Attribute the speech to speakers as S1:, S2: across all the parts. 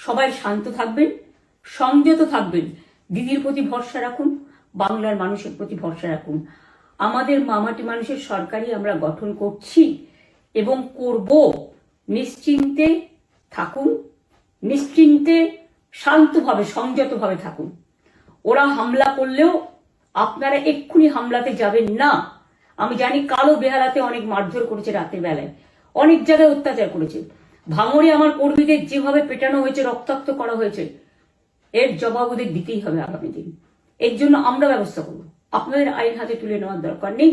S1: সবাই শান্ত থাকবেন, সংযত থাকবেন, দিদির প্রতি ভরসা রাখুন, বাংলার মানুষের প্রতি ভরসা রাখুন। আমাদের মামাটি মানুষের সরকারই আমরা গঠন করছি এবং করব। নিশ্চিন্তে থাকুন, নিশ্চিন্তে শান্তভাবে সংযতভাবে থাকুন। ওরা হামলা করলেও আপনারা এক্ষুনি হামলাতে যাবেন না। আমি জানি কালো বেহালাতে অনেক মারধর করেছে, রাতের বেলায় অনেক জায়গায় অত্যাচার করেছে। ভাঙড়ে আমার কর্মীদের যেভাবে পেটানো হয়েছে, রক্তাক্ত করা হয়েছে, এর জবাব ওদের দিতেই হবে আগামী দিন। এর জন্য আমরা ব্যবস্থা করব, আপনাদের আইন হাতে তুলে নেওয়ার দরকার নেই।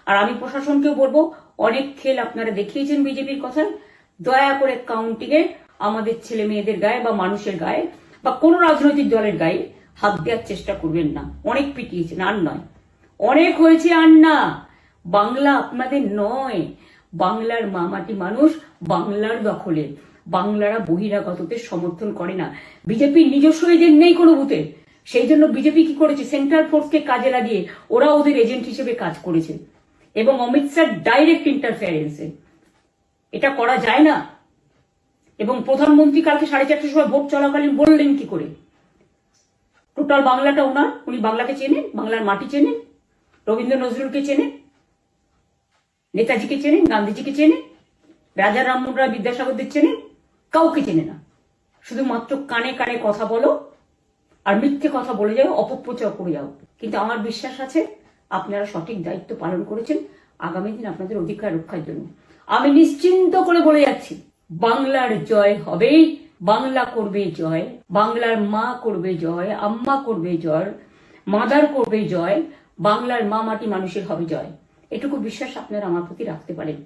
S1: আর আমি প্রশাসনকেও বলবো, অনেক খেল আপনারা দেখিয়েছেন বিজেপির কথায়, দয়া করে কাউন্টিংয়ে আমাদের ছেলে মেয়েদের গায়ে বা মানুষের গায়ে বা কোনো রাজনৈতিক দলের গায়ে হাত দেওয়ার চেষ্টা করবেন না। অনেক পিটিয়েছেন, আর নয়, অনেক হয়েছে, আর না। বাংলা আপনাদের নয়, বাংলার মামাটি মানুষ বাংলার দখলে। বাংলারা বহিরাগতদের সমর্থন করে না। বিজেপির নিজস্ব এজেন্ট নেই কোনো বুথে, সেই জন্য বিজেপি কি করেছে, সেন্ট্রাল ফোর্সকে কাজে লাগিয়ে ওরা ওদের এজেন্ট হিসেবে কাজ করেছে, এবং অমিত শাহ ডাইরেক্ট ইন্টারফেয়ারেন্সে। এটা করা যায় না। এবং প্রধানমন্ত্রী কালকে 4:30টার সময় ভোট চলাকালীন বললেন কি করে, টোটাল বাংলাটা ওনার, উনি বাংলাকে চেনেন, বাংলার মাটি চেনেন, রবীন্দ্র নজরুলকে চেনেন, নেতাজিকে চেনেন, গান্ধীজিকে চেনেন, রাজা রামমোহন রায়, বিদ্যাসাগরদের চেনেন, কাউকে চেনে না। শুধুমাত্র কানে কানে কথা বলো আর মিথ্যে কথা বলে যাও, অপপ্রচার করে যাও। কিন্তু আমার বিশ্বাস আছে আপনারা সঠিক দায়িত্ব পালন করেছেন আগামী দিন আপনাদের অধিকার রক্ষার জন্য। আমি নিশ্চিন্ত করে বলে যাচ্ছি, বাংলার জয় হবেই, বাংলা করবে জয়, বাংলার মা করবে জয়, আম্মা করবে জয়, মাদার করবে জয়, বাংলার মা মাটি মানুষের হবে জয়। এটুকু বিশ্বাস আপনারা আমার প্রতি রাখতে পারেন।